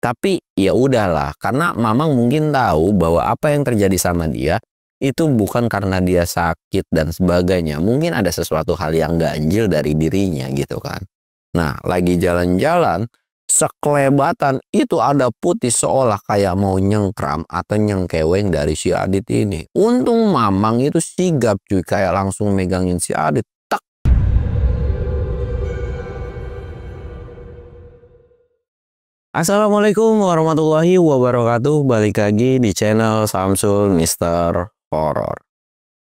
Tapi ya udahlah, karena Mamang mungkin tahu bahwa apa yang terjadi sama dia itu bukan karena dia sakit dan sebagainya. Mungkin ada sesuatu hal yang ganjil dari dirinya gitu kan. Nah, lagi jalan-jalan, sekelebatan itu ada putih seolah kayak mau nyengkram atau nyengkeweng dari si Adit ini. Untung Mamang itu sigap cuy, kayak langsung megangin si Adit. Assalamualaikum warahmatullahi wabarakatuh. Balik lagi di channel Samsul Mister Horror.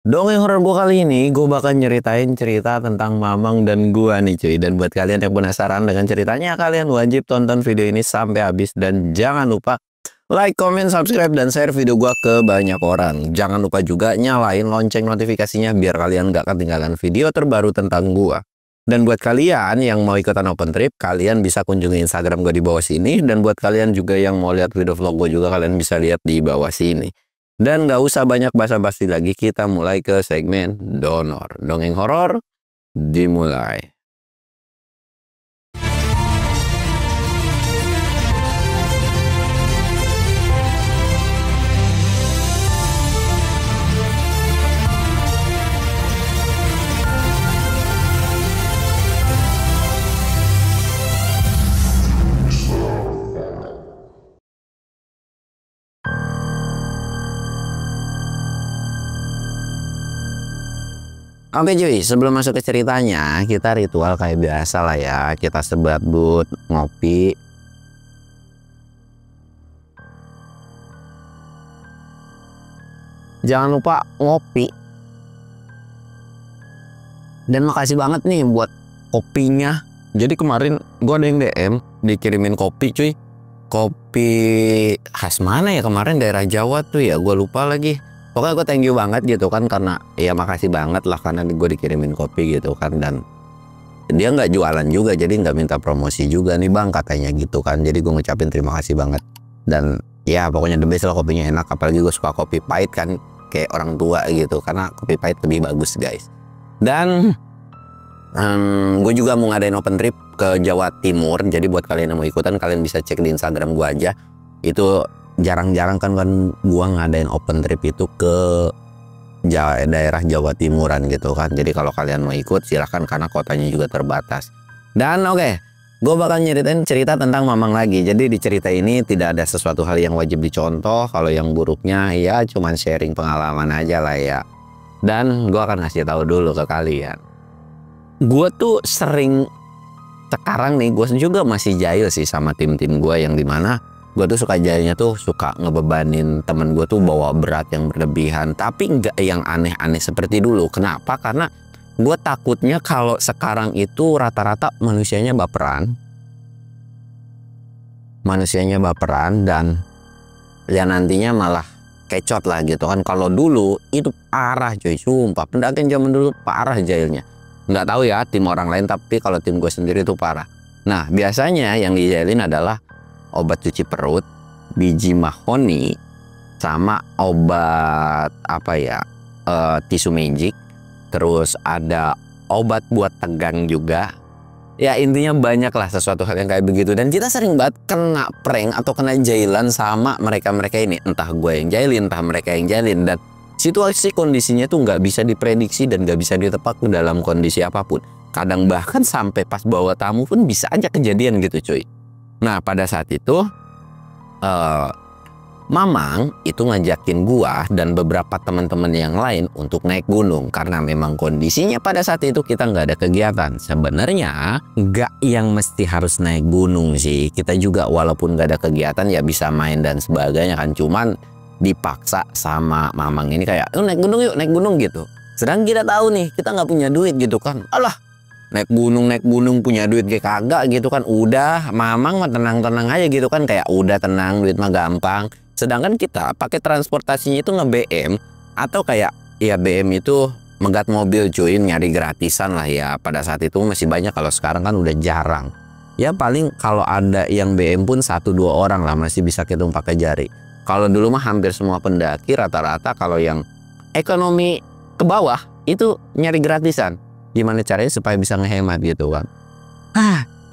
Dongeng horor gue kali ini gue bakal nyeritain cerita tentang Mamang dan gua nih cuy. Dan buat kalian yang penasaran dengan ceritanya, kalian wajib tonton video ini sampai habis. Dan jangan lupa like, comment, subscribe, dan share video gua ke banyak orang. Jangan lupa juga nyalain lonceng notifikasinya biar kalian gak ketinggalan video terbaru tentang gua. Dan buat kalian yang mau ikutan open trip, kalian bisa kunjungi Instagram gue di bawah sini. Dan buat kalian juga yang mau lihat video vlog gue juga, kalian bisa lihat di bawah sini. Dan gak usah banyak basa-basi lagi, kita mulai ke segmen donor. Dongeng horor dimulai. Oke cuy, sebelum masuk ke ceritanya, kita ritual kayak biasa lah ya. Kita sebat but, ngopi. Jangan lupa ngopi. Dan makasih banget nih buat kopinya. Jadi kemarin gue ada yang DM, dikirimin kopi cuy. Kopi khas mana ya kemarin, daerah Jawa tuh ya, gue lupa lagi. Pokoknya gue thank you banget gitu kan, karena ya makasih banget lah karena gue dikirimin kopi gitu kan. Dan dia nggak jualan juga, jadi nggak minta promosi juga nih bang katanya gitu kan. Jadi gue ngucapin terima kasih banget. Dan ya pokoknya the best lah, kopinya enak. Apalagi gue suka kopi pahit kan, kayak orang tua gitu, karena kopi pahit lebih bagus guys. Dan gue juga mau ngadain open trip ke Jawa Timur. Jadi buat kalian yang mau ikutan, kalian bisa cek di Instagram gue aja. Itu jarang-jarang kan gua ngadain open trip itu ke daerah Jawa Timuran gitu kan. Jadi kalau kalian mau ikut silahkan, karena kotanya juga terbatas. Dan oke, gue bakal nyeritain cerita tentang Mamang lagi. Jadi di cerita ini tidak ada sesuatu hal yang wajib dicontoh. Kalau yang buruknya ya cuman sharing pengalaman aja lah ya. Dan gue akan ngasih tahu dulu ke kalian. Gue tuh sering, sekarang nih gue juga masih jahil sih sama tim-tim gue, yang dimana gue tuh suka jahilnya tuh suka ngebebanin temen gue tuh bawa berat yang berlebihan. Tapi nggak yang aneh-aneh seperti dulu. Kenapa? Karena gue takutnya kalau sekarang itu rata-rata manusianya baperan. Manusianya baperan dan ya nantinya malah kecot lah gitu kan. Kalau dulu itu parah coy, sumpah. Pendakian zaman dulu parah jahilnya. Nggak tahu ya tim orang lain, tapi kalau tim gue sendiri tuh parah. Nah biasanya yang dijahilin adalah obat cuci perut, biji mahoni, sama obat apa ya, tisu magic. Terus ada obat buat tegang juga. Ya intinya banyak lah sesuatu hal yang kayak begitu. Dan kita sering banget kena prank atau kena jailan sama mereka-mereka ini. Entah gue yang jailin, entah mereka yang jailin. Dan situasi kondisinya tuh nggak bisa diprediksi dan nggak bisa ditebak dalam kondisi apapun. Kadang bahkan sampai pas bawa tamu pun bisa aja kejadian gitu cuy. Nah pada saat itu Mamang itu ngajakin gua dan beberapa teman-teman yang lain untuk naik gunung. Karena memang kondisinya pada saat itu kita nggak ada kegiatan. Sebenarnya nggak yang mesti harus naik gunung sih. Kita juga walaupun nggak ada kegiatan ya bisa main dan sebagainya kan. Cuman dipaksa sama Mamang ini kayak naik gunung yuk, naik gunung gitu. Sedang kita tahu nih kita nggak punya duit gitu kan. Alah, naik gunung punya duit kayak kagak gitu kan. Udah Mamang mah tenang-tenang aja gitu kan, kayak udah tenang, duit mah gampang. Sedangkan kita pakai transportasinya itu nge-BM atau kayak ya BM itu megat mobil cuy, nyari gratisan lah ya. Pada saat itu masih banyak, kalau sekarang kan udah jarang. Ya paling kalau ada yang BM pun 1-2 orang lah, masih bisa hitung pakai jari. Kalau dulu mah hampir semua pendaki rata-rata kalau yang ekonomi ke bawah itu nyari gratisan. Gimana caranya supaya bisa ngehemat gitu kan.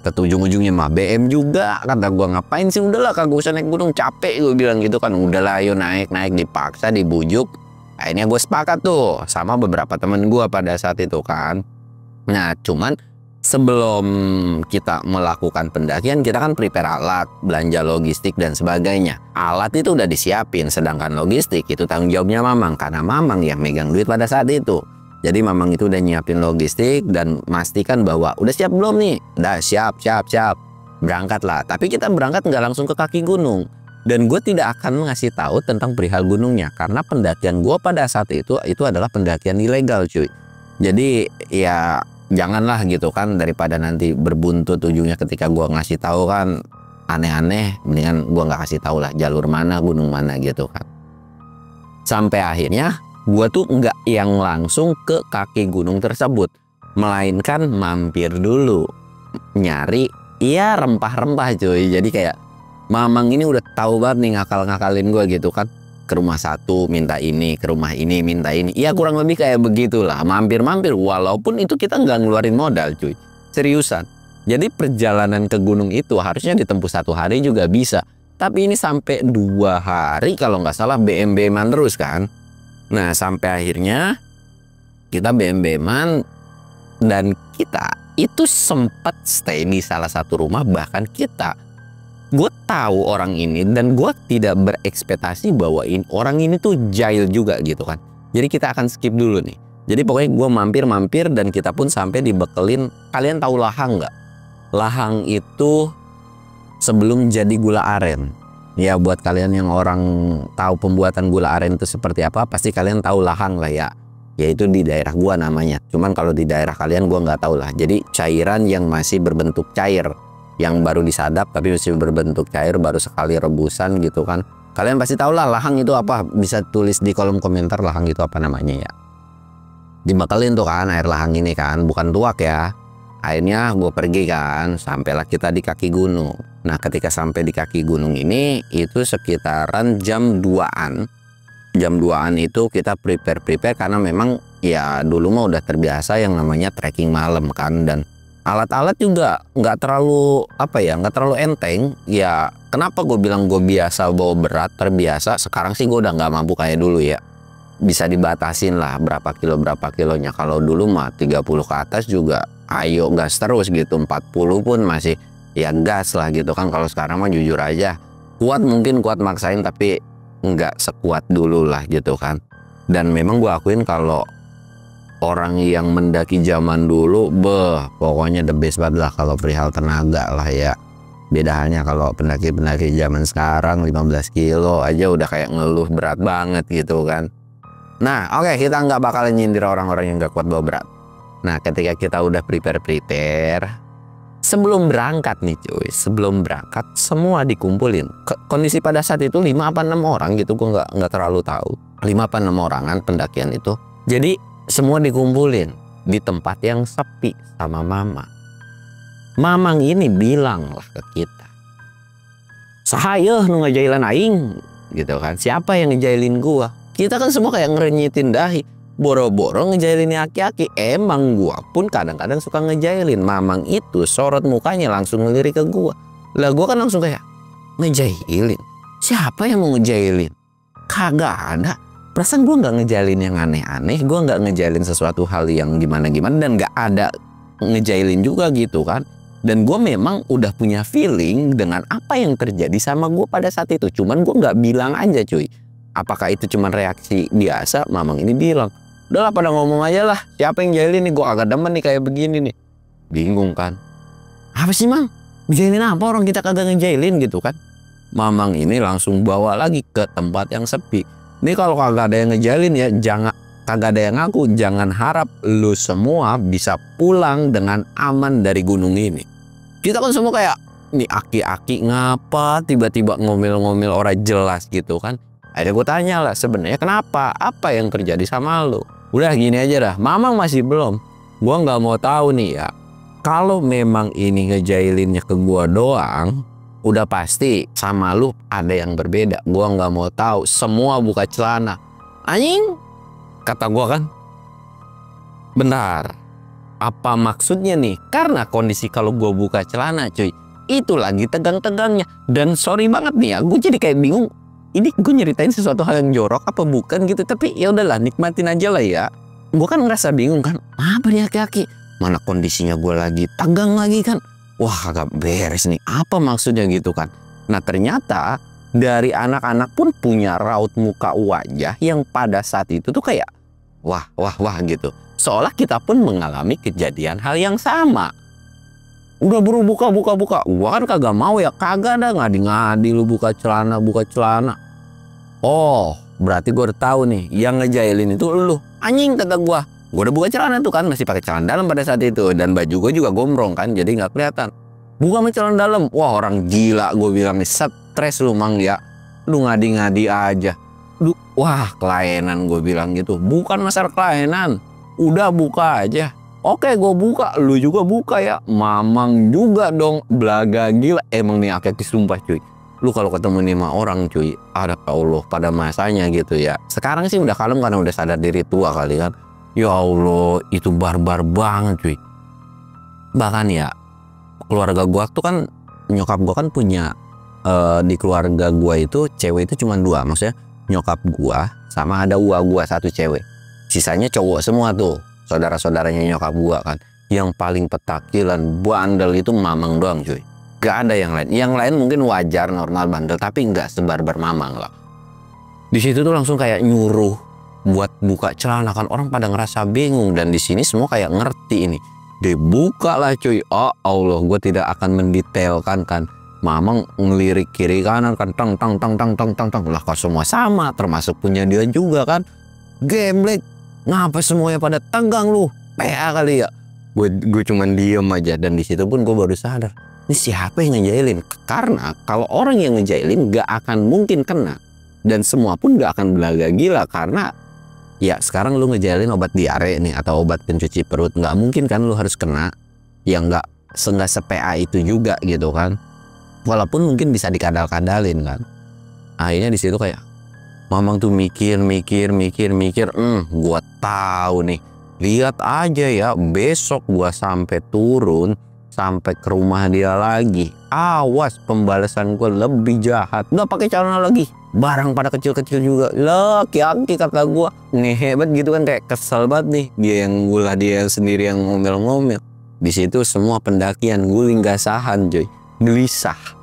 Kata ujung-ujungnya mah BM juga. Kata gue ngapain sih, udahlah kagak usah naik gunung, capek gue bilang gitu kan. Udahlah ayo naik, dipaksa, dibujuk. Akhirnya gue sepakat tuh sama beberapa temen gue pada saat itu kan. Nah cuman sebelum kita melakukan pendakian, kita kan prepare alat, belanja logistik dan sebagainya. Alat itu udah disiapin, sedangkan logistik itu tanggung jawabnya Mamang, karena Mamang yang megang duit pada saat itu. Jadi Mamang itu udah nyiapin logistik dan memastikan bahwa udah siap belum nih? Udah siap. Berangkat lah. Tapi kita berangkat nggak langsung ke kaki gunung. Dan gue tidak akan ngasih tahu tentang perihal gunungnya, karena pendakian gue pada saat itu adalah pendakian ilegal cuy. Jadi ya janganlah gitu kan, daripada nanti berbuntut ujungnya ketika gue ngasih tahu kan aneh-aneh, mendingan gue nggak kasih tahu lah jalur mana, gunung mana gitu kan. Sampai akhirnya gue tuh nggak yang langsung ke kaki gunung tersebut, melainkan mampir dulu nyari ya rempah-rempah cuy. Jadi kayak Mamang ini udah tahu banget nih ngakal-ngakalin gue gitu kan. Ke rumah satu minta ini, ke rumah ini minta ini. Ya kurang lebih kayak begitulah, mampir-mampir. Walaupun itu kita nggak ngeluarin modal cuy, seriusan. Jadi perjalanan ke gunung itu harusnya ditempuh 1 hari juga bisa. Tapi ini sampai 2 hari kalau nggak salah BM-BM-an terus kan. Nah sampai akhirnya kita BM-BM-an dan kita itu sempat stay di salah satu rumah. Bahkan gue tahu orang ini dan gue tidak berekspektasi bahwa orang ini tuh jahil juga gitu kan. Jadi kita akan skip dulu nih. Jadi pokoknya gue mampir dan kita pun sampai dibekelin. Kalian tahu lahang nggak? Lahang itu sebelum jadi gula aren. Ya buat kalian yang orang tahu pembuatan gula aren itu seperti apa, pasti kalian tahu lahang lah ya. Yaitu di daerah gua namanya. Cuman kalau di daerah kalian gua nggak tahu lah. Jadi cairan yang masih berbentuk cair, yang baru disadap tapi masih berbentuk cair, baru sekali rebusan gitu kan. Kalian pasti tahu lah lahang itu apa. Bisa tulis di kolom komentar lahang itu apa namanya ya. Dibekelin tuh kan air lahang ini kan, bukan tuak ya. Akhirnya gue pergi kan, sampailah kita di kaki gunung. Nah ketika sampai di kaki gunung ini itu sekitaran jam 2-an. Jam 2-an itu kita prepare karena memang ya dulu mah udah terbiasa yang namanya trekking malam kan. Dan alat-alat juga nggak terlalu nggak terlalu enteng ya. Kenapa gue bilang gue biasa bawa berat, terbiasa. Sekarang sih gue udah nggak mampu kayak dulu ya, bisa dibatasin lah berapa kilonya. Kalau dulu mah 30 ke atas juga ayo gas terus gitu, 40 pun masih ya gas lah gitu kan. Kalau sekarang mah jujur aja kuat, mungkin kuat maksain tapi nggak sekuat dulu lah gitu kan. Dan memang gue akuin kalau orang yang mendaki zaman dulu, pokoknya the best banget lah kalau perihal tenaga lah ya. Beda halnya kalau pendaki-pendaki zaman sekarang 15 kilo aja udah kayak ngeluh berat banget gitu kan. Nah oke, kita nggak bakalan nyindir orang-orang yang nggak kuat bawa berat. Nah ketika kita udah prepare sebelum berangkat nih cuy, sebelum berangkat semua dikumpulin. Kondisi pada saat itu 5 apa 6 orang gitu, gue nggak terlalu tahu 5 apa 6 orangan pendakian itu. Jadi semua dikumpulin di tempat yang sepi sama Mamang ini bilang lah ke kita, "Sahaya nu ngejailan aing," gitu kan. Siapa yang ngejailin gua? Kita kan semua kayak ngerenyitin dahi, boro-boro ngejailin aki-aki. Emang gua pun kadang-kadang suka ngejailin. Mamang itu sorot mukanya langsung ngelirik ke gua. Lah gua kan langsung kayak, ngejailin? Siapa yang mau ngejailin? Kagak ada. Perasaan gue nggak ngejailin yang aneh-aneh, gue nggak ngejailin sesuatu hal yang gimana-gimana, dan nggak ada ngejailin juga gitu kan. Dan gue memang udah punya feeling dengan apa yang terjadi sama gue pada saat itu. Cuman gue nggak bilang aja cuy. Apakah itu cuman reaksi biasa? Mamang ini bilang, udahlah pada ngomong aja lah, siapa yang jailin nih, gue agak demen nih kayak begini nih. Bingung kan. Apa sih Mang? Ngejailin apa, orang kita kagak ngejailin gitu kan. Mamang ini langsung bawa lagi ke tempat yang sepi. Ini kalau kagak ada yang ngejalin ya, kagak ada yang ngaku, jangan harap lu semua bisa pulang dengan aman dari gunung ini. Kita kan semua kayak, nih aki-aki ngapa tiba-tiba ngomel-ngomel orang jelas gitu kan. Akhirnya gue tanya lah, sebenarnya kenapa? Apa yang terjadi sama lu? Udah gini aja dah, Mamang masih belum. Gua nggak mau tahu nih ya, kalau memang ini ngejailinnya ke gua doang, udah pasti sama lu ada yang berbeda. Gua nggak mau tahu. Semua buka celana. Anjing, kata gua kan. Bentar, Apa maksudnya nih? Karena kondisi kalau gue buka celana cuy, itu lagi tegang-tegangnya. Dan sorry banget nih ya, gue jadi kayak bingung. Ini gue nyeritain sesuatu hal yang jorok apa bukan gitu. Tapi ya udahlah, nikmatin aja lah ya. Gue kan ngerasa bingung kan, apa nih aki-aki? Mana kondisinya gue lagi tegang lagi kan. Wah agak beres nih, apa maksudnya gitu kan. Nah ternyata dari anak-anak pun punya raut muka wajah yang pada saat itu tuh kayak wah gitu. Seolah kita pun mengalami kejadian hal yang sama. Udah buru buka. Gua kan kagak mau ya, kagak ada ngadi-ngadi lu buka celana. Oh, berarti gua udah tahu nih, yang ngejailin itu lu. Anjing kata gua. Gua udah buka celana tuh kan, masih pakai celana dalam pada saat itu dan baju gua juga gombrong kan, jadi nggak kelihatan. Buka sama celana dalam. Wah, orang gila gua bilang nih, stres lu Mang ya. Lu ngadi-ngadi aja. Wah, kelainan gue bilang gitu. Bukan masalah kelainan. Udah buka aja. Oke, gue buka. Lu juga buka ya. Mamang juga dong. Belaga gila. Emang nih aki-aki sumpah cuy. Lu kalau ketemu 5 orang cuy. Ada Allah pada masanya gitu ya. Sekarang sih udah kalem karena udah sadar diri tua kali kan. Ya Allah, itu barbar banget cuy. Bahkan ya, keluarga gue tuh kan, nyokap gue kan punya, di keluarga gue itu cewek itu cuma 2. Maksudnya nyokap gua sama ada gua 1 cewek. Sisanya cowok semua tuh, saudara-saudaranya nyokap gua kan. Yang paling petakilan bandel itu mamang doang cuy. Gak ada yang lain. Yang lain mungkin wajar normal bandel, tapi nggak sebarbar mamang lah. Di situ tuh langsung kayak nyuruh buat buka celana kan, orang pada ngerasa bingung dan di sini semua kayak ngerti ini. Dibuka lah cuy. Oh Allah, gua tidak akan mendetailkan kan. Mamang ngelirik kiri kanan kan, tang lah kok semua sama, termasuk punya dia juga kan. Gemblek, ngapa semuanya pada tegang lu? PA kali ya. Gue cuman diem aja dan di situ pun gue baru sadar, ini siapa yang ngejailin? Karena kalau orang yang ngejailin gak akan mungkin kena dan semua pun gak akan belaga gila karena ya sekarang lu ngejailin obat diare nih atau obat pencuci perut, nggak mungkin kan lu harus kena yang nggak se-PA itu juga gitu kan. Walaupun mungkin bisa dikadal-kadalin kan. Akhirnya di situ kayak mamang tuh mikir. Gua tahu nih. Lihat aja ya, besok gua sampai turun sampai ke rumah dia lagi. Awas pembalasan gua lebih jahat. Nggak pakai celana lagi. Barang pada kecil-kecil juga. Lah, aki-aki kata gua. Ngehebat gitu kan, kayak kesel banget nih. Dia yang gula, dia yang sendiri yang ngomel-ngomel. Di situ semua pendakian guling gasahan cuy. Gelisah.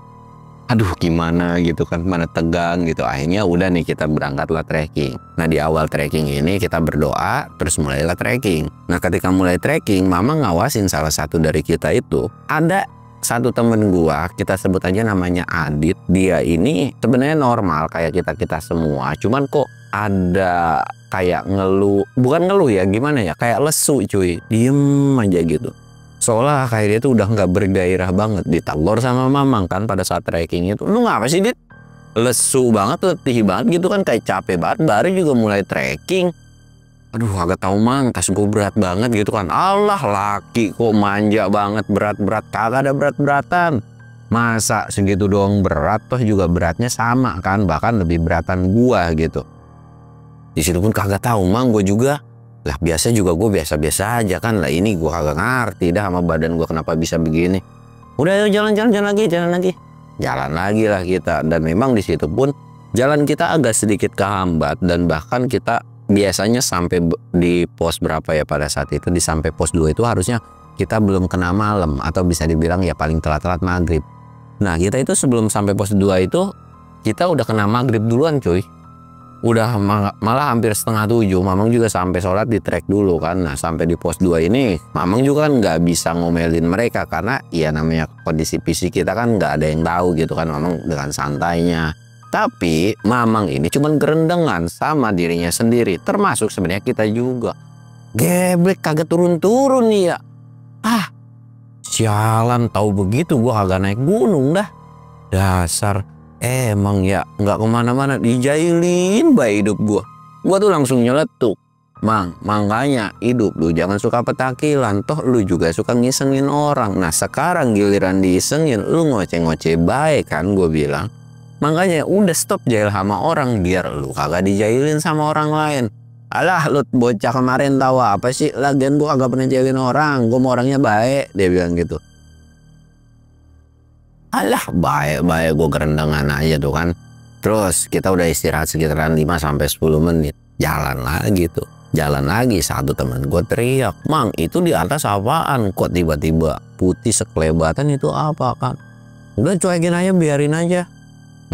Aduh gimana gitu kan, mana tegang gitu. Akhirnya udah nih kita berangkatlah trekking. Nah di awal trekking ini kita berdoa, terus mulailah trekking. Nah ketika mulai trekking, mama ngawasin salah satu dari kita itu. Ada satu temen gua, kita sebut aja namanya Adit. Dia ini sebenarnya normal kayak kita semua. Cuman kok ada kayak ngeluh, bukan ngeluh ya, gimana ya, kayak lesu cuy. Diem aja gitu. Soalnya kayak dia tuh udah nggak bergairah banget, ditegur sama mamang kan pada saat trekking itu. Lu ngapa sih Dit? Lesu banget, letih banget gitu kan, kayak capek banget, baru juga mulai trekking. Aduh agak tahu Mang, tas gue berat banget gitu kan. Allah laki kok manja banget, berat-berat, kagak ada berat-beratan. Masa segitu doang berat, toh juga beratnya sama kan, bahkan lebih beratan gua gitu. Di situ pun kagak tahu Mang, gue juga. Lah biasa juga gue biasa-biasa aja kan, lah ini gue kagak ngerti dah sama badan gue kenapa bisa begini. Udah jalan lagi. Jalan lagi lah kita. Dan memang di situ pun jalan kita agak sedikit kehambat dan bahkan kita biasanya sampai di pos berapa ya pada saat itu, di sampai pos 2 itu harusnya kita belum kena malam atau bisa dibilang ya paling telat-telat maghrib. Nah kita itu sebelum sampai pos 2 itu kita udah kena maghrib duluan cuy. Udah malah hampir setengah 7, mamang juga sampai sholat di trek dulu kan. Nah sampai di pos 2 ini mamang juga kan nggak bisa ngomelin mereka karena ya namanya kondisi fisik kita kan nggak ada yang tahu gitu kan. Mamang dengan santainya, tapi mamang ini cuman gerendengan sama dirinya sendiri, termasuk sebenarnya kita juga. Geblek kagak turun-turun nih ya. Sialan, tahu begitu gua kagak naik gunung dah. Dasar emang ya nggak kemana-mana, dijailin baik hidup gua tuh langsung nyeletuk. Mang, makanya hidup lu jangan suka petakilan, toh lu juga suka ngisengin orang. Nah sekarang giliran diisengin lu ngoceh-ngoceh baik kan, gue bilang. Makanya udah stop jail sama orang biar lu kagak dijailin sama orang lain. Alah lu bocah kemarin tahu apa sih, lagian gua agak pernah jahilin orang, gua mau orangnya baik, dia bilang gitu. Alah baik gua gerendengan aja tuh kan. Terus kita udah istirahat sekitaran 5 sampai 10 menit, jalan lagi tuh. Jalan lagi, satu teman gue teriak, "Mang, itu di atas apaan? Kok tiba-tiba putih sekelebatan, itu apa kan?" Udah cuekin aja, biarin aja.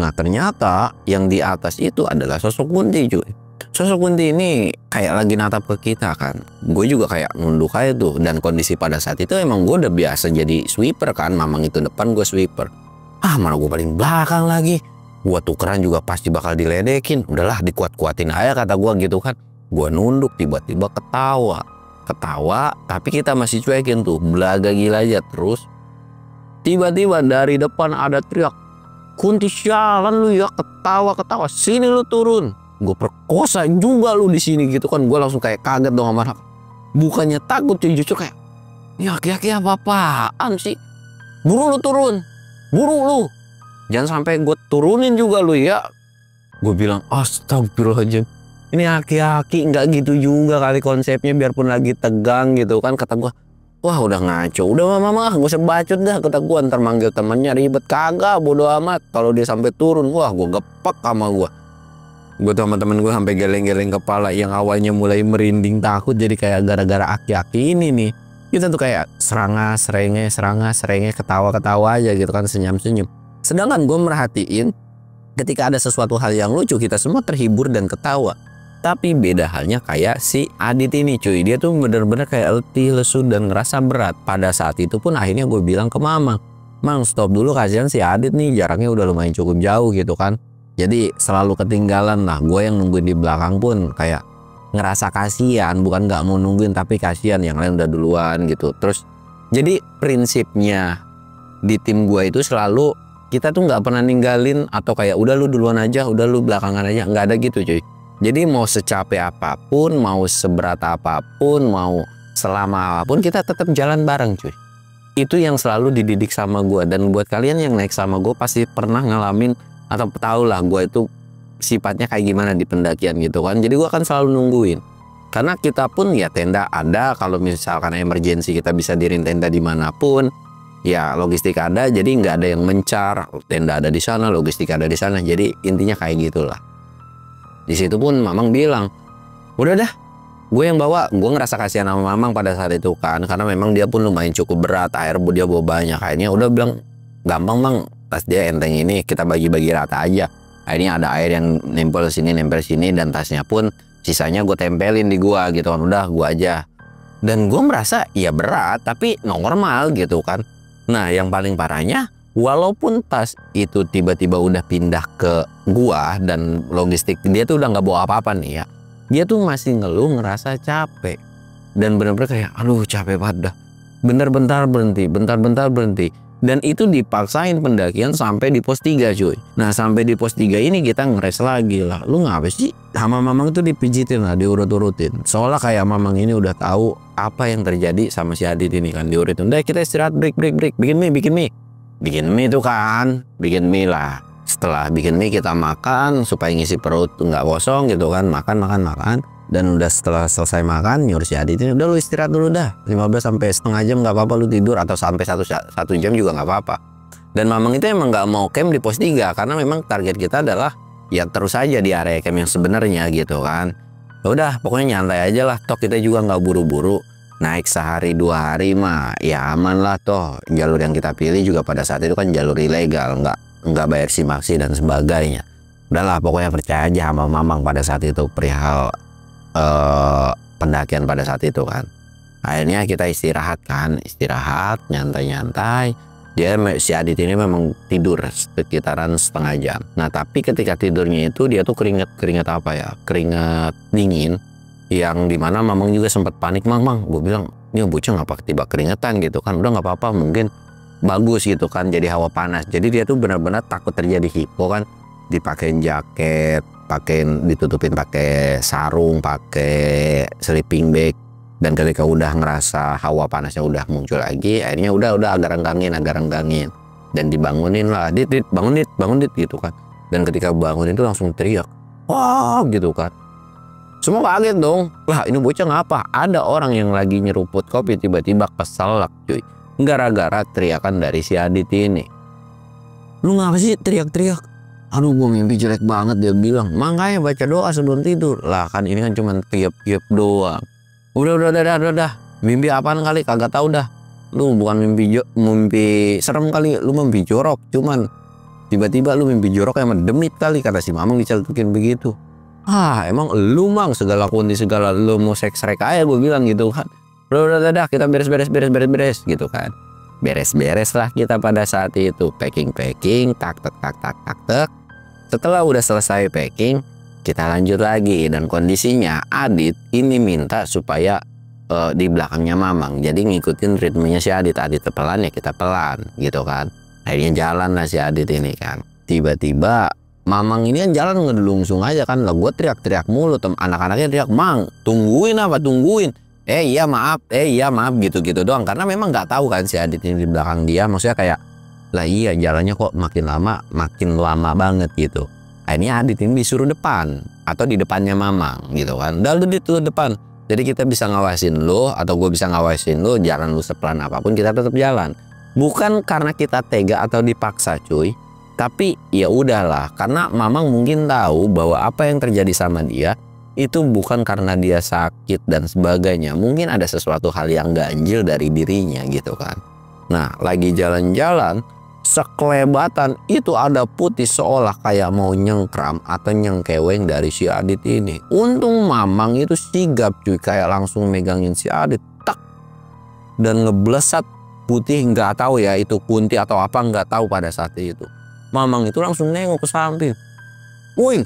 Nah ternyata yang di atas itu adalah sosok Kunti cuy. Sosok Kunti ini kayak lagi natap ke kita kan. Gue juga kayak nunduk aja tuh. Dan kondisi pada saat itu emang gue udah biasa jadi sweeper kan. Mamang itu depan, gue sweeper. Ah mana gue paling belakang lagi. Gue tukeran juga pasti bakal diledekin. Udahlah dikuat-kuatin aja kata gue gitu kan. Gue nunduk, tiba-tiba ketawa tapi kita masih cuekin tuh, belaga gila aja. Terus tiba-tiba dari depan ada teriak, "Kunti sialan lu ya, ketawa sini lu turun, gue perkosa juga lu di sini," gitu kan. Gue langsung kayak kaget dong sama anak. Bukannya takut cuy, justru kayak, "Ya aki-aki apa-apaan sih, buru lu turun, buru lu, jangan sampai gue turunin juga lu ya." Gue bilang, "Astagfirullahaladzim, ini aki-aki nggak gitu juga kali konsepnya, biarpun lagi tegang gitu kan." Kata gue, wah udah ngaco, udah mama gue sebacot dah, kata gue, ntar manggil temennya ribet. Kagak, bodo amat, kalau dia sampai turun, wah gue gepek sama gue. Gue tuh sama temen gue sampai geleng-geleng kepala, yang awalnya mulai merinding takut jadi kayak gara-gara aki-aki ini nih. Kita tuh kayak serenge, ketawa-ketawa aja gitu kan, senyum-senyum. Sedangkan gue merhatiin ketika ada sesuatu hal yang lucu, kita semua terhibur dan ketawa. Tapi beda halnya kayak si Adit ini cuy. Dia tuh bener-bener kayak letih, lesu, dan ngerasa berat. Pada saat itu pun akhirnya gue bilang ke Mamang, "Mang, stop dulu, kasihan si Adit nih, jaraknya udah lumayan cukup jauh gitu kan. Jadi selalu ketinggalan lah." Gue yang nungguin di belakang pun kayak ngerasa kasihan. Bukan gak mau nungguin, tapi kasihan, yang lain udah duluan gitu. Terus jadi prinsipnya di tim gue itu selalu, kita tuh gak pernah ninggalin atau kayak udah lu duluan aja, udah lu belakangan aja. Nggak ada gitu cuy. Jadi mau secapek apapun, mau seberat apapun, mau selama apapun, kita tetap jalan bareng cuy. Itu yang selalu dididik sama gue. Dan buat kalian yang naik sama gue pasti pernah ngalamin atau tahu lah gue itu sifatnya kayak gimana di pendakian gitu kan. Jadi gue akan selalu nungguin. Karena kita pun ya tenda ada, kalau misalkan emergency kita bisa diriin tenda dimanapun. Ya logistik ada, jadi nggak ada yang mencar. Tenda ada di sana, logistik ada di sana. Jadi intinya kayak gitulah. Di situ pun Mamang bilang, "Udah dah, gue yang bawa." Gue ngerasa kasihan sama Mamang pada saat itu kan, karena memang dia pun lumayan cukup berat, air dia bawa banyak. Akhirnya udah bilang, "Gampang Mang, tas dia enteng ini, kita bagi-bagi rata aja." Akhirnya ada air yang nempel sini, dan tasnya pun sisanya gue tempelin di gua gitu kan. Udah gue aja. Dan gue merasa ya berat, tapi normal gitu kan. Nah yang paling parahnya, walaupun tas itu tiba-tiba udah pindah ke gua dan logistik dia tuh udah nggak bawa apa-apa nih ya, dia tuh masih ngeluh, ngerasa capek. Dan bener-bener kayak, aduh capek banget dah, bentar-bentar berhenti. Dan itu dipaksain pendakian sampai di pos 3 cuy. Nah sampai di pos 3 ini kita ngeres lagi lah. Lu ngapa sih? Sama Mamang tuh dipijitin lah, diurut-urutin. Soalnya kayak Mamang ini udah tahu apa yang terjadi sama si Adit ini kan, diurutin. Udah kita istirahat, break, bikin mie tuh kan, bikin mie lah. Setelah bikin mie kita makan supaya ngisi perut nggak kosong gitu kan, makan. Dan udah setelah selesai makan, nyuruh si Adit ini, "Udah lu istirahat dulu dah, 15 sampai setengah jam nggak apa-apa lu tidur, atau sampai satu jam juga nggak apa-apa." Dan Mamang itu emang nggak mau camp di pos 3 karena memang target kita adalah ya terus aja di area camp yang sebenarnya gitu kan. Udah pokoknya nyantai aja lah, toh kita juga nggak buru-buru. Naik sehari 2 hari mah ya aman lah, toh jalur yang kita pilih juga pada saat itu kan jalur ilegal, nggak bayar simaksi dan sebagainya. Udahlah pokoknya percaya aja sama Mamang pada saat itu perihal pendakian pada saat itu kan. Akhirnya kita istirahat, nyantai. Si Adit ini memang tidur sekitaran setengah jam. Nah tapi ketika tidurnya itu dia tuh keringet apa ya, keringet dingin, yang dimana Mamang juga sempat panik. Mang, gue bilang, "Ini bocah ngapa tiba keringetan gitu kan, udah nggak apa-apa, mungkin bagus gitu kan, jadi hawa panas." Jadi dia tuh benar-benar takut terjadi hipo kan, dipakein jaket, ditutupin pakai sarung, pakai sleeping bag. Dan ketika udah ngerasa hawa panasnya udah muncul lagi, akhirnya udah agak renggangin, dan dibangunin lah, "Dit, bangun dit gitu kan." Dan ketika bangun itu langsung teriak, "Wah!" gitu kan. Semua kaget dong. Lah ini bocah ngapa? Ada orang yang lagi nyeruput kopi tiba-tiba keselak cuy. Gara-gara teriakan dari si Adit ini. Lu ngapa sih teriak-teriak? Aduh gue mimpi jelek banget, dia bilang. Makanya baca doa sebelum tidur. Lah kan ini kan cuma tiap-tiap doang. Udah. Mimpi apaan kali? Kagak tahu dah. Lu bukan mimpi serem kali. Lu mimpi jorok. Cuman tiba-tiba lu mimpi jorok emang demit kali. Kata si Mamang dicelutukin begitu. Emang lu Mang segala kunti segala lu mau seks-rek aja gue bilang gitu kan. Udah kita beres gitu kan. Beres lah kita pada saat itu. Packing tak. Setelah udah selesai packing, kita lanjut lagi. Dan kondisinya Adit ini minta supaya di belakangnya Mamang. Jadi ngikutin ritmenya si Adit. Adit pelan ya kita pelan gitu kan. Akhirnya jalan lah si Adit ini kan. Tiba-tiba Mamang ini kan jalan ngedelungsung aja kan. Lah gue teriak-teriak mulu. Anak-anaknya teriak, Mang tungguin apa tungguin. Iya maaf gitu-gitu doang. Karena memang nggak tahu kan si Adit ini di belakang dia. Maksudnya kayak, lah iya jalannya kok makin lama banget gitu. Akhirnya Adit ini disuruh depan. Atau di depannya Mamang gitu kan. Lalu itu depan. Jadi kita bisa ngawasin lo. Atau gue bisa ngawasin lo. Jalan lo sepelan apapun kita tetap jalan. Bukan karena kita tega atau dipaksa cuy. Tapi ya udahlah, karena Mamang mungkin tahu bahwa apa yang terjadi sama dia itu bukan karena dia sakit dan sebagainya. Mungkin ada sesuatu hal yang ganjil dari dirinya gitu kan. Nah, lagi jalan-jalan, sekelebatan itu ada putih seolah kayak mau nyengkram atau nyengkeweng dari si Adit ini. Untung Mamang itu sigap cuy, kayak langsung megangin si Adit, tak, dan ngeblesat putih. Nggak tahu ya itu kunti atau apa, nggak tahu pada saat itu. Mamang itu langsung nengok ke samping. Woi,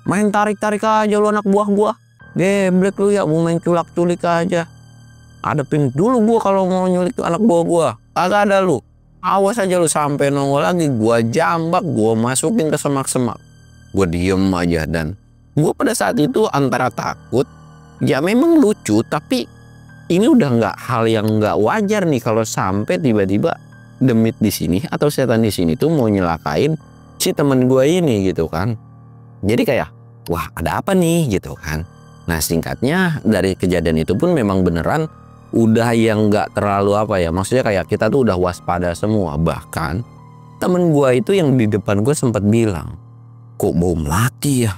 main tarik-tarik aja lu anak buah gua. Geblek lu ya, mau main culak-culik aja. Adepin dulu gua kalau mau nyulik tuh anak buah gua. Kagak ada lu. Awas aja lu sampai nongol lagi, gua jambak, gua masukin ke semak-semak. Gua diem aja dan gua pada saat itu antara takut, ya memang lucu, tapi ini udah nggak hal yang nggak wajar nih kalau sampai tiba-tiba demit di sini atau setan di sini tuh mau nyelakain si temen gue ini gitu kan. Jadi kayak wah ada apa nih gitu kan. Nah singkatnya dari kejadian itu pun memang beneran udah yang nggak terlalu apa ya, maksudnya kayak kita tuh udah waspada semua. Bahkan temen gue itu yang di depan gue sempat bilang, kok bau melati ya,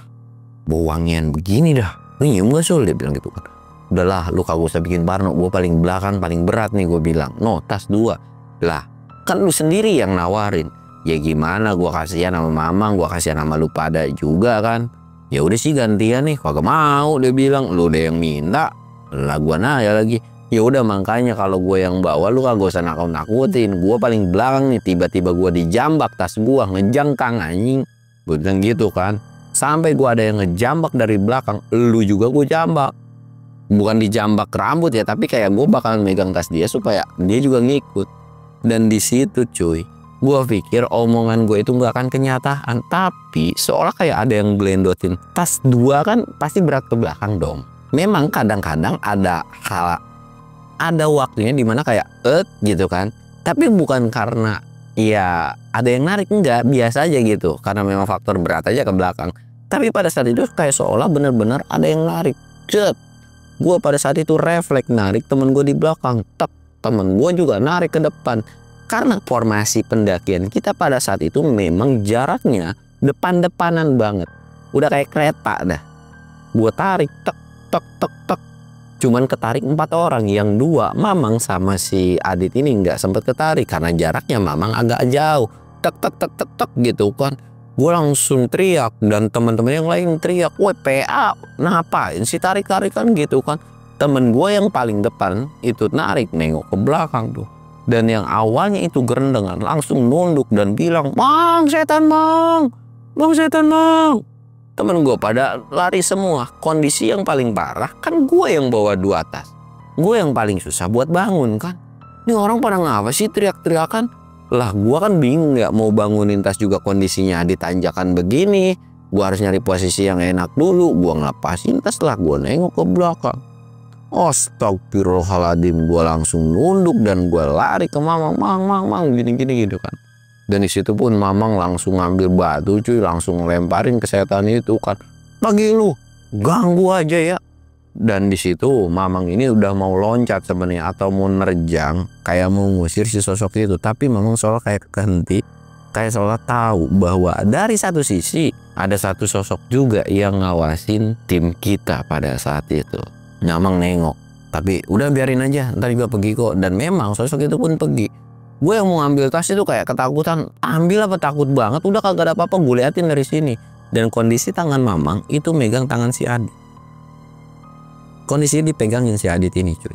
bau wangian begini dah, lu nyium gak Sul, dia bilang gitu kan. Udahlah lu kagak usah bikin parno, gue paling belakang paling berat nih, gue bilang. No, tas 2 lah. Kan lu sendiri yang nawarin. Ya gimana, gua kasihan sama Mamang, gua kasihan sama lu pada juga kan. Ya udah sih gantian nih, kagak mau, dia bilang. Lu udah yang minta, lah gua nanya lagi. Ya udah makanya kalau gua yang bawa lu kagak usah nakut-nakutin. Gua paling belakang nih, tiba-tiba gua dijambak tas gua, ngejangkang anjing. Gua bilang gitu kan. Sampai gua ada yang ngejambak dari belakang, lu juga gua jambak. Bukan dijambak rambut ya, tapi kayak gua bakalan megang tas dia supaya dia juga ngikut. Dan di situ cuy, gue pikir omongan gue itu nggak akan kenyataan, tapi seolah kayak ada yang gelendotin. Tas 2 kan pasti berat ke belakang dong. Memang kadang-kadang ada waktunya dimana kayak gitu kan. Tapi bukan karena ya ada yang narik, enggak, biasa aja gitu. Karena memang faktor berat aja ke belakang. Tapi pada saat itu kayak seolah bener-bener ada yang narik. Gue pada saat itu refleks narik temen gue di belakang. Temen gue juga narik ke depan. Karena formasi pendakian kita pada saat itu memang jaraknya depan-depanan banget. Udah kayak kereta dah. Gue tarik tek. Cuman ketarik 4 orang. Yang 2 Mamang sama si Adit ini nggak sempet ketarik karena jaraknya Mamang agak jauh. Tek gitu kan. Gue langsung teriak dan teman-teman yang lain teriak, woi PA, ngapain sih tarik-tarikan gitu kan. Temen gue yang paling depan itu narik nengok ke belakang tuh. Dan yang awalnya itu gerendengan langsung nunduk dan bilang, Mang setan Mang. Temen gue pada lari semua. Kondisi yang paling parah kan gue yang bawa 2 tas. Gue yang paling susah buat bangun kan. Ini orang pada ngapa sih teriak-teriakan. Lah gue kan bingung ya mau bangunin tas juga kondisinya ditanjakan begini. Gue harus nyari posisi yang enak dulu. Gue ngelepasin tas lah, gue nengok ke belakang. Astagfirullahaladzim, gue langsung nunduk dan gue lari ke Mamang, Mang, gini gitu kan. Dan di situ pun Mamang langsung ngambil batu cuy, langsung lemparin ke setan itu kan. Lagi lu, ganggu aja ya. Dan di situ Mamang ini udah mau loncat sebenarnya atau mau nerjang, kayak mau ngusir si sosok itu. Tapi Mamang soal kayak kehenti, kayak seolah tahu bahwa dari satu sisi ada satu sosok juga yang ngawasin tim kita pada saat itu. Mamang nengok, tapi udah biarin aja, ntar juga pergi kok. Dan memang sosok itu pun pergi. Gue yang mau ngambil tas itu kayak ketakutan, ambil apa takut banget, udah kagak ada apa-apa, gue liatin dari sini. Dan kondisi tangan Mamang itu megang tangan si Adit. Kondisinya dipegangin si Adit ini cuy.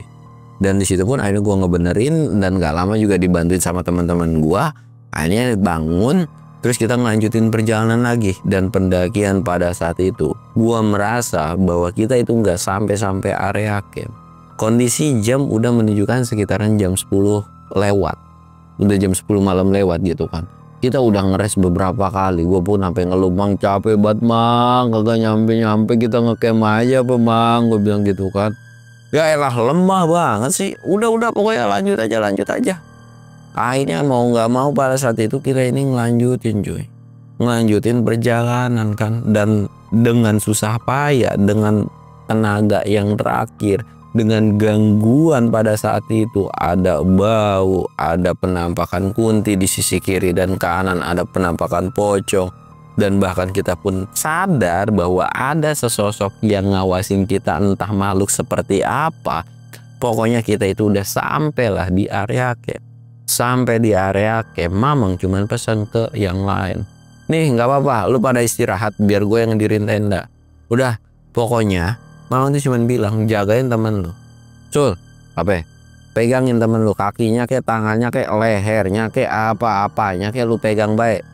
Dan di situ pun akhirnya gue ngebenerin dan gak lama juga dibantuin sama teman-teman gue. Akhirnya bangun, terus kita ngelanjutin perjalanan lagi. Dan pendakian pada saat itu, gue merasa bahwa kita itu nggak sampai area camp. Kondisi jam udah menunjukkan sekitaran jam 10 lewat. Udah jam 10 malam lewat gitu kan. Kita udah ngeres beberapa kali. Gue pun sampai ngeluh, Mang capek banget Mang, kagak nyampe kita ngecamp aja apa Mang, gue bilang gitu kan. Ya elah lemah banget sih. Udah pokoknya lanjut aja. Akhirnya mau nggak mau pada saat itu kita ini ngelanjutin cuy. Ngelanjutin perjalanan kan. Dan dengan susah payah, dengan tenaga yang terakhir, dengan gangguan pada saat itu, ada bau, ada penampakan Kunti di sisi kiri dan kanan, ada penampakan pocong, dan bahkan kita pun sadar bahwa ada sesosok yang ngawasin kita, entah makhluk seperti apa. Pokoknya kita itu udah sampailah di area camp. Sampai di area camp, Mamang cuman pesan ke yang lain, nih nggak apa-apa, lu pada istirahat biar gue yang ngedirin tenda. Udah, pokoknya Mamang tuh cuman bilang jagain temen lu. Sul, apa? Pegangin temen lu, kakinya kayak tangannya kayak lehernya kayak apa-apanya kayak lu pegang baik.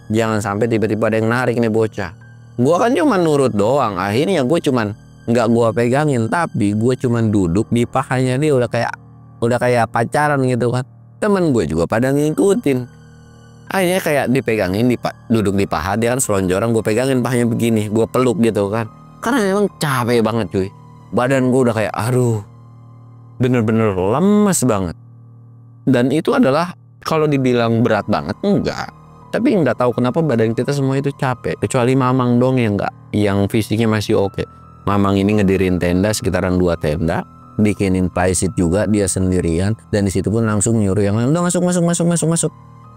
Jangan sampai tiba-tiba ada yang narik nih bocah. Gua kan cuma nurut doang. Akhirnya gue cuman nggak gua pegangin, tapi gue cuman duduk di pahanya dia, udah kayak pacaran gitu kan. Temen gue juga pada ngikutin. Akhirnya kayak dipegangin, duduk di paha, dia kan selonjoran, gue pegangin pahanya begini, gue peluk gitu kan. Karena memang capek banget cuy. Badan gue udah kayak aduh, bener-bener lemes banget. Dan itu adalah kalau dibilang berat banget enggak. Tapi nggak tahu kenapa badan kita semua itu capek. Kecuali Mamang dong yang enggak, yang fisiknya masih oke. Mamang ini ngedirin tenda sekitaran 2 tenda, bikinin plysit juga dia sendirian. Dan disitu pun langsung nyuruh yang lain, udah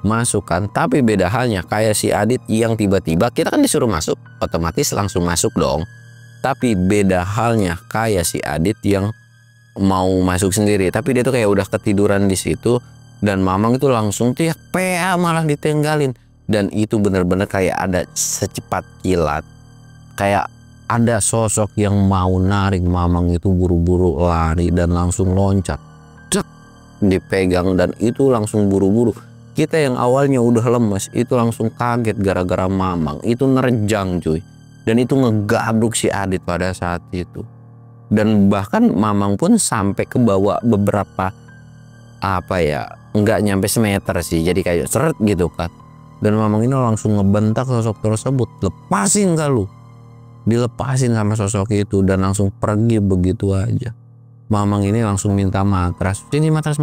masuk kan. Tapi beda halnya kayak si Adit yang tiba-tiba kita kan disuruh masuk, otomatis langsung masuk dong. Tapi beda halnya kayak si Adit yang mau masuk sendiri, tapi dia tuh kayak udah ketiduran di situ. Dan Mamang itu langsung teriak PA, malah ditenggalin. Dan itu bener-bener kayak ada secepat kilat, kayak ada sosok yang mau narik Mamang itu, buru-buru lari dan langsung loncat, cek, dipegang. Dan itu langsung buru-buru. Kita yang awalnya udah lemes itu langsung kaget gara-gara Mamang itu nerjang cuy. Dan itu ngegabruk si Adit pada saat itu. Dan bahkan Mamang pun sampai ke bawah beberapa, apa ya, nggak nyampe semeter sih, jadi kayak seret gitu kan. Dan Mamang ini langsung ngebentak sosok tersebut, lepasin gak lu. Dilepasin sama sosok itu dan langsung pergi begitu aja. Mamang ini langsung minta matras, sini matras,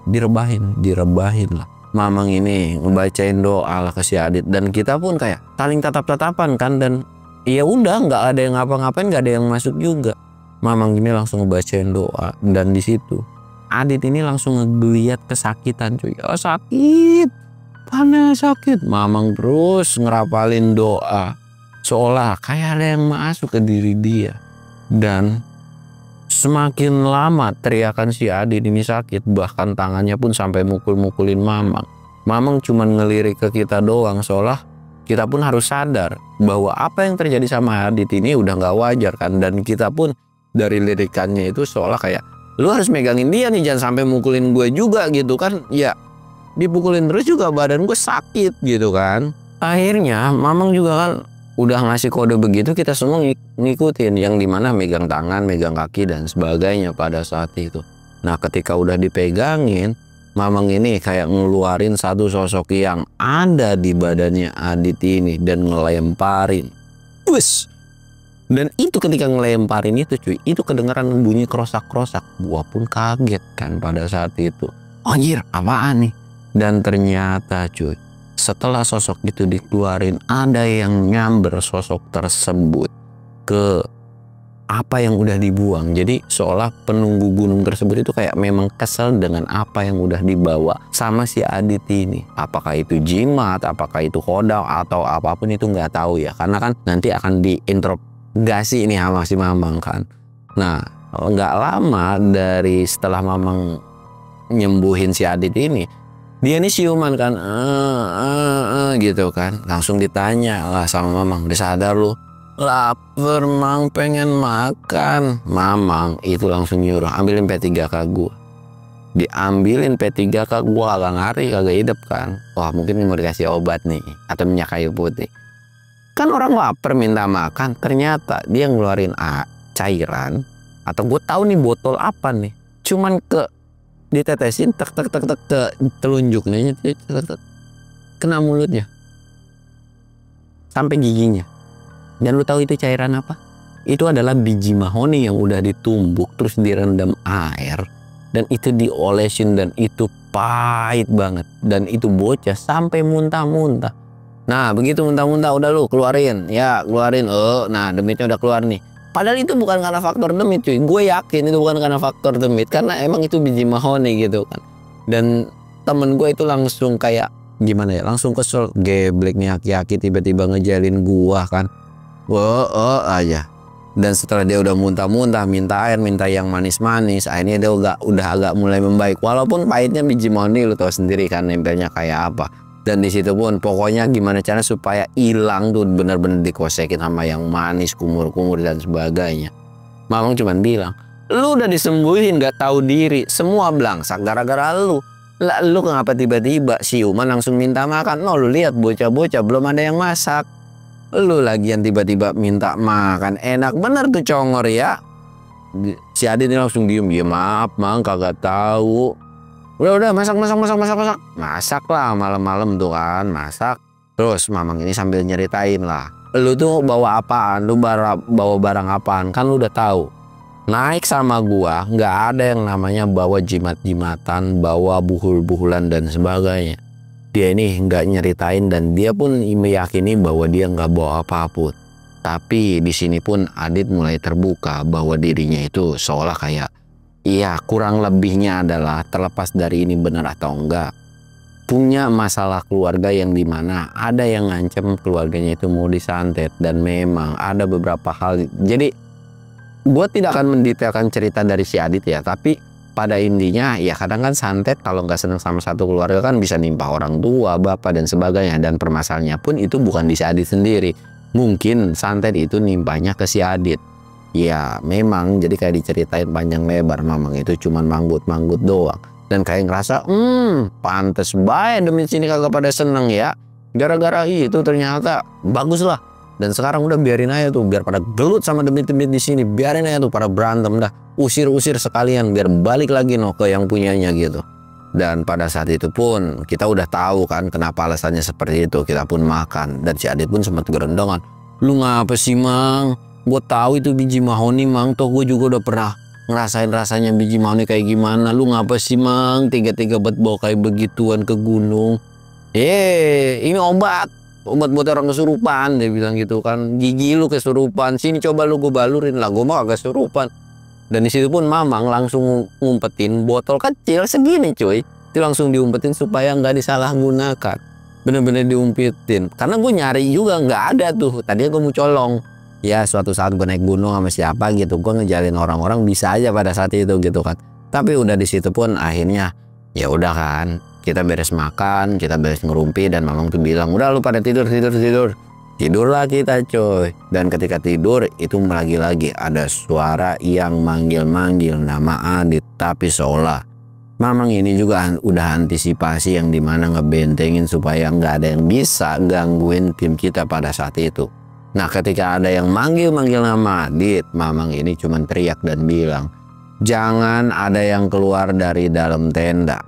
direbahin lah. Mamang ini ngebacain doa lah ke si Adit. Dan kita pun kayak saling tatap-tatapan kan. Dan ya udah, nggak ada yang ngapa-ngapain, nggak ada yang masuk juga. Mamang ini langsung ngebacain doa. Dan di situ Adit ini langsung ngeliat kesakitan cuy. Oh sakit, panas sakit. Mamang terus ngerapalin doa, seolah kayak ada yang masuk ke diri dia. Dan semakin lama teriakan si Adit ini sakit, bahkan tangannya pun sampai mukul-mukulin Mamang. Mamang cuman ngelirik ke kita doang, seolah kita pun harus sadar bahwa apa yang terjadi sama Adit ini udah nggak wajar kan. Dan kita pun dari lirikannya itu seolah kayak lu harus megangin dia nih, jangan sampai mukulin gue juga gitu kan. Ya dipukulin terus juga badan gue sakit gitu kan. Akhirnya Mamang juga kan udah ngasih kode begitu, kita semua ngikutin, yang dimana megang tangan, megang kaki dan sebagainya pada saat itu. Nah ketika udah dipegangin, Mamang ini kayak ngeluarin satu sosok yang ada di badannya Adit ini dan ngelemparin. Wus. Dan itu ketika ngelemparin itu cuy, itu kedengeran bunyi krosak-krosak. Gua pun kaget kan pada saat itu. Anjir, apaan nih? Dan ternyata cuy, setelah sosok itu dikeluarin, ada yang nyamber sosok tersebut ke apa yang udah dibuang. Jadi seolah penunggu gunung tersebut itu kayak memang kesel dengan apa yang udah dibawa sama si Adit ini. Apakah itu jimat, apakah itu kodam, atau apapun itu nggak tahu ya. Karena kan nanti akan diinterogasi ini sama si Mamang kan. Nah, nggak lama dari setelah Mamang nyembuhin si Adit ini, dia ini siuman kan, gitu kan. Langsung ditanya lah sama Mamang, udah sadar lu? Laper Mang, pengen makan. Mamang itu langsung nyuruh, ambilin P3K gua. Diambilin P3K gua, agak ngari, kagak hidup kan. Wah, mungkin mau dikasih obat nih, atau minyak kayu putih. Kan orang lapar minta makan, ternyata dia ngeluarin cairan, atau gue tahu nih botol apa nih. Cuman ditetesin tek ke telunjuknya, kena mulutnya sampai giginya. Dan lu tahu itu cairan apa? Itu adalah biji mahoni yang udah ditumbuk terus direndam air, dan itu diolesin, dan itu pahit banget, dan itu bocah sampai muntah-muntah. Nah, begitu muntah-muntah udah lu keluarin, ya keluarin. Nah demitnya udah keluar nih. Padahal itu bukan karena faktor demit cuy. Gue yakin itu bukan karena faktor demit, karena emang itu biji mahoni gitu kan. Dan temen gue itu langsung kayak gimana ya, langsung kesel, geblek nih aki-aki tiba-tiba ngejalin gua kan. Aja. Dan setelah dia udah muntah-muntah, minta air, minta yang manis-manis, akhirnya dia udah agak mulai membaik. Walaupun pahitnya biji mahoni, lu tahu sendiri kan nempelnya kayak apa. Dan di situ pun pokoknya gimana caranya supaya hilang tuh, bener-bener dikosekin sama yang manis, kumur-kumur dan sebagainya. Mamang cuman bilang, lu udah disembuhin gak tahu diri, semua belangsak gara-gara lu. Lah lu kenapa tiba-tiba siuman langsung minta makan? No, lu lihat bocah-bocah belum ada yang masak. Lu lagian tiba-tiba minta makan, enak bener tuh congor ya. Si Adit ini langsung diem, ya maaf Mang, kagak tahu. Udah masak lah malam-malam tuh kan, masak. Terus Mamang ini sambil nyeritain lah, lu tuh bawa apaan, lu bawa barang apaan, kan lu udah tahu. Naik sama gua nggak ada yang namanya bawa jimat-jimatan, bawa buhul-buhulan dan sebagainya. Dia ini nggak nyeritain, dan dia pun meyakini bahwa dia nggak bawa apapun. Tapi di sini pun Adit mulai terbuka bahwa dirinya itu seolah kayak, iya, kurang lebihnya adalah terlepas dari ini benar atau enggak, punya masalah keluarga yang dimana ada yang ngancem keluarganya itu mau disantet. Dan memang ada beberapa hal. Jadi gue tidak akan mendetailkan cerita dari si Adit ya, tapi pada intinya ya kadang kan santet kalau nggak seneng sama satu keluarga kan bisa nimpa orang tua, bapak dan sebagainya. Dan permasalahannya pun itu bukan di si Adit sendiri, mungkin santet itu nimpanya ke si Adit. Ya memang jadi kayak diceritain panjang lebar, Mamang itu cuman manggut-manggut doang. Dan kayak ngerasa, pantes bae demi sini kagak pada seneng ya. Gara-gara itu ternyata bagus lah. Dan sekarang udah biarin aja tuh, biar pada gelut sama demit-demit di sini, biarin aja tuh pada berantem dah, usir-usir sekalian biar balik lagi no ke yang punyanya gitu. Dan pada saat itu pun kita udah tahu kan kenapa alasannya seperti itu. Kita pun makan, dan si Adit pun sempat gerendongan. Lu ngapa sih Mang? Gue tahu itu biji mahoni Mang, toh gue juga udah pernah ngerasain rasanya biji mahoni kayak gimana. Lu ngapa sih Mang? Tiga-tiga buat bawa kayak begituan ke gunung. Ini obat buat orang kesurupan, dia bilang gitu kan. Gigi lu kesurupan, sini coba lu gue balurin lah. Gue mah agak kesurupan. Dan di situ pun Mamang langsung ngumpetin botol kecil segini cuy. Itu langsung diumpetin supaya nggak disalahgunakan. Bener-bener diumpetin. Karena gue nyari juga nggak ada tuh. Tadinya gue mau colong. Ya suatu saat gue naik gunung sama siapa gitu, gue ngejalin orang-orang bisa aja pada saat itu gitu kan. Tapi udah di situ pun akhirnya ya udah kan. Kita beres makan, kita beres ngerumpi, dan Mamang tuh bilang, udah lu pada tidur. Tidurlah kita coy. Dan ketika tidur itu lagi-lagi ada suara yang manggil-manggil nama Adit. Tapi seolah Mamang ini juga udah antisipasi yang dimana ngebentengin supaya nggak ada yang bisa gangguin tim kita pada saat itu. Nah ketika ada yang manggil-manggil nama Adit, Mamang ini cuman teriak dan bilang, jangan ada yang keluar dari dalam tenda.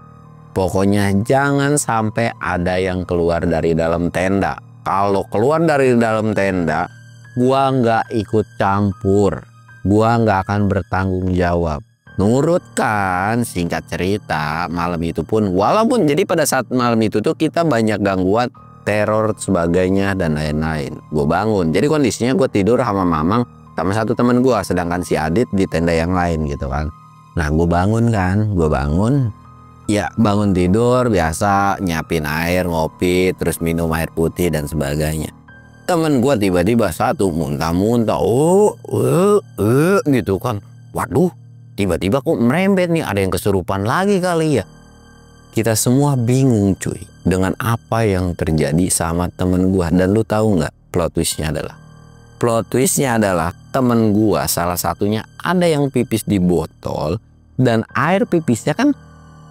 Pokoknya jangan sampai ada yang keluar dari dalam tenda. Kalau keluar dari dalam tenda, gua nggak ikut campur. Gua nggak akan bertanggung jawab. Nurut kan, singkat cerita, malam itu pun, walaupun jadi pada saat malam itu tuh kita banyak gangguan, teror sebagainya dan lain-lain. Gue bangun, jadi kondisinya gue tidur sama Mamang sama satu temen gue, sedangkan si Adit di tenda yang lain gitu kan. Nah gue bangun kan, ya bangun tidur biasa, nyiapin air, ngopi, terus minum air putih dan sebagainya. Temen gue tiba-tiba satu muntah-muntah, gitu kan. Waduh, tiba-tiba kok merembet nih, ada yang kesurupan lagi kali ya. Kita semua bingung cuy dengan apa yang terjadi sama temen gua. Dan lu tahu nggak plot twistnya adalah? Plot twistnya adalah temen gua salah satunya ada yang pipis di botol, dan air pipisnya kan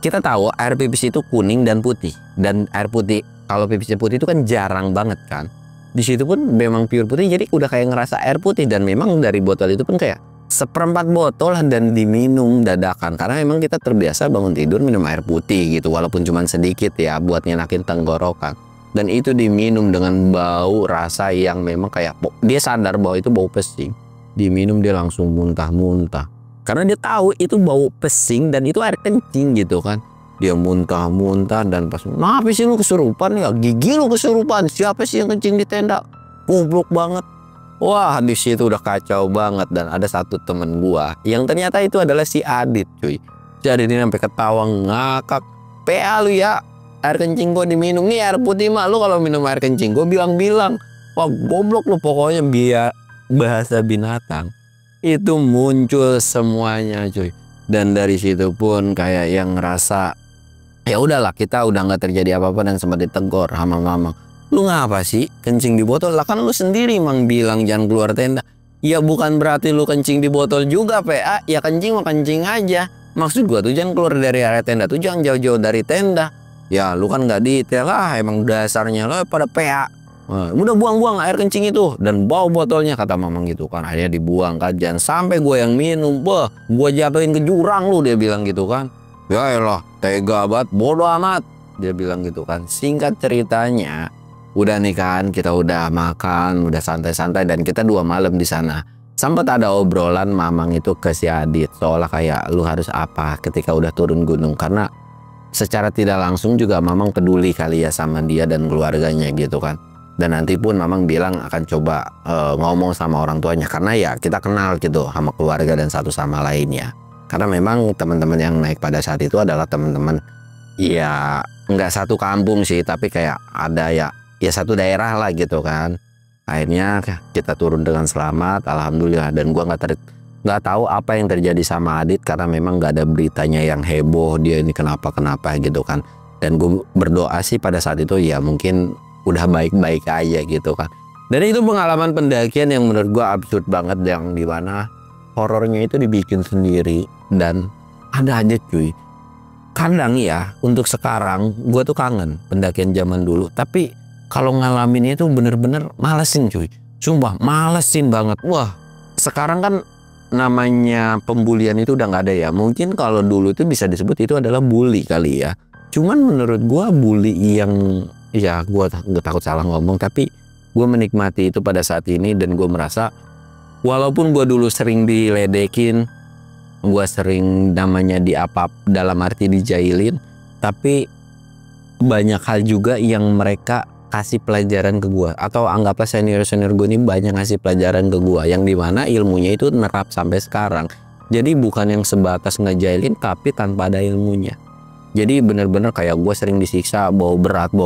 kita tahu air pipis itu kuning dan putih. Dan air putih, kalau pipisnya putih itu kan jarang banget kan. Di situ pun memang pure putih, jadi udah kayak ngerasa air putih. Dan memang dari botol itu pun kayak seperempat botol dan diminum dadakan, karena memang kita terbiasa bangun tidur minum air putih gitu, walaupun cuma sedikit ya buat nyenakin tenggorokan. Dan itu diminum dengan bau rasa yang memang kayak dia sadar bahwa itu bau pesing, diminum dia langsung muntah-muntah karena dia tahu itu bau pesing dan itu air kencing gitu kan. Dia muntah-muntah dan pas, "Kenapa sih lu kesurupan ya? Gigi lu kesurupan, siapa sih yang kencing di tenda? Goblok banget." Wah, di situ udah kacau banget. Dan ada satu temen gua yang ternyata itu adalah si Adit cuy. Jadi dia sampai ketawa ngakak, "PA lu ya, air kencing gua diminum nih air putih mah, lu kalau minum air kencing gua bilang-bilang." Wah goblok lu, pokoknya biar bahasa binatang itu muncul semuanya cuy. Dan dari situ pun kayak yang ngerasa ya udahlah, kita udah nggak terjadi apa-apa dan sempat ditegur sama mama. "Lu ngapa sih kencing di botol? Lah kan lu sendiri emang bilang jangan keluar tenda." "Ya bukan berarti lu kencing di botol juga PA, ya kencing mah kencing aja. Maksud gua tuh jangan keluar dari area tenda tuh, jangan jauh-jauh dari tenda. Ya lu kan nggak detail lah, emang dasarnya lo pada PA. Udah buang-buang air kencing itu dan bawa botolnya," kata mamang gitu kan. Akhirnya dibuang kan, jangan sampai gua yang minum, gua jatuhin ke jurang lu, dia bilang gitu kan. "Ya elah, tega banget, bodoh amat," dia bilang gitu kan. Singkat ceritanya, udah nih kan, kita udah makan, udah santai-santai, dan kita 2 malam di sana. Sempat ada obrolan mamang itu ke si Adit, seolah kayak lu harus apa ketika udah turun gunung, karena secara tidak langsung juga mamang peduli kali ya sama dia dan keluarganya gitu kan. Dan nanti pun mamang bilang akan coba ngomong sama orang tuanya, karena ya kita kenal gitu sama keluarga dan satu sama lainnya. Karena memang teman-teman yang naik pada saat itu adalah teman-teman ya nggak satu kampung sih, tapi kayak ada ya satu daerah lah gitu kan. Akhirnya kita turun dengan selamat, alhamdulillah. Dan gua nggak tahu apa yang terjadi sama Adit, karena memang nggak ada beritanya yang heboh dia ini kenapa gitu kan. Dan gue berdoa sih pada saat itu ya mungkin udah baik-baik aja gitu kan. Dan itu pengalaman pendakian yang menurut gua absurd banget, yang dimana horornya itu dibikin sendiri. Dan ada aja cuy, kadang ya untuk sekarang gue tuh kangen pendakian zaman dulu, tapi kalau ngalamin itu bener-bener malesin cuy, sumpah malesin banget. Wah sekarang kan namanya pembulian itu udah nggak ada ya. Mungkin kalau dulu itu bisa disebut itu adalah bully kali ya. Cuman menurut gue bully yang ya gue takut salah ngomong, tapi gue menikmati itu pada saat ini. Dan gue merasa walaupun gue dulu sering diledekin, gue sering namanya diapap dalam arti dijailin, tapi banyak hal juga yang mereka kasih pelajaran ke gue, atau anggaplah senior-senior gue ini banyak ngasih pelajaran ke gue, yang dimana ilmunya itu nerap sampai sekarang. Jadi bukan yang sebatas ngejailin tapi tanpa ada ilmunya. Jadi bener-bener kayak gue sering disiksa bawa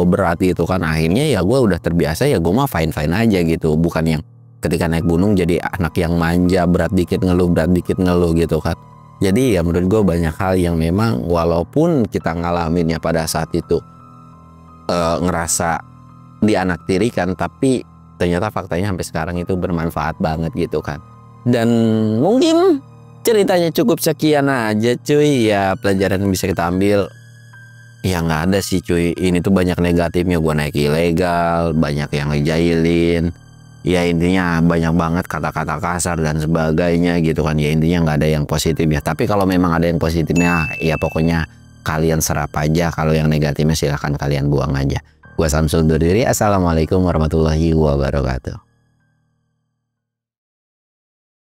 berat gitu kan. Akhirnya ya gue udah terbiasa, ya gue mah fine-fine aja gitu. Bukan yang ketika naik gunung jadi anak yang manja, berat dikit ngeluh gitu kan. Jadi ya menurut gue banyak hal yang memang walaupun kita ngalaminnya pada saat itu ngerasa dianaktirikan, tapi ternyata faktanya sampai sekarang itu bermanfaat banget gitu kan. Dan mungkin ceritanya cukup sekian aja cuy. Ya pelajaran yang bisa kita ambil ya nggak ada sih cuy, ini tuh banyak negatifnya. Gue naik ilegal, banyak yang ngejailin, ya intinya banyak banget kata-kata kasar dan sebagainya gitu kan. Ya intinya nggak ada yang positif ya. Tapi kalau memang ada yang positifnya ya pokoknya kalian serap aja. Kalau yang negatifnya silahkan kalian buang aja. Gua Samsul undur diri. Assalamualaikum warahmatullahi wabarakatuh.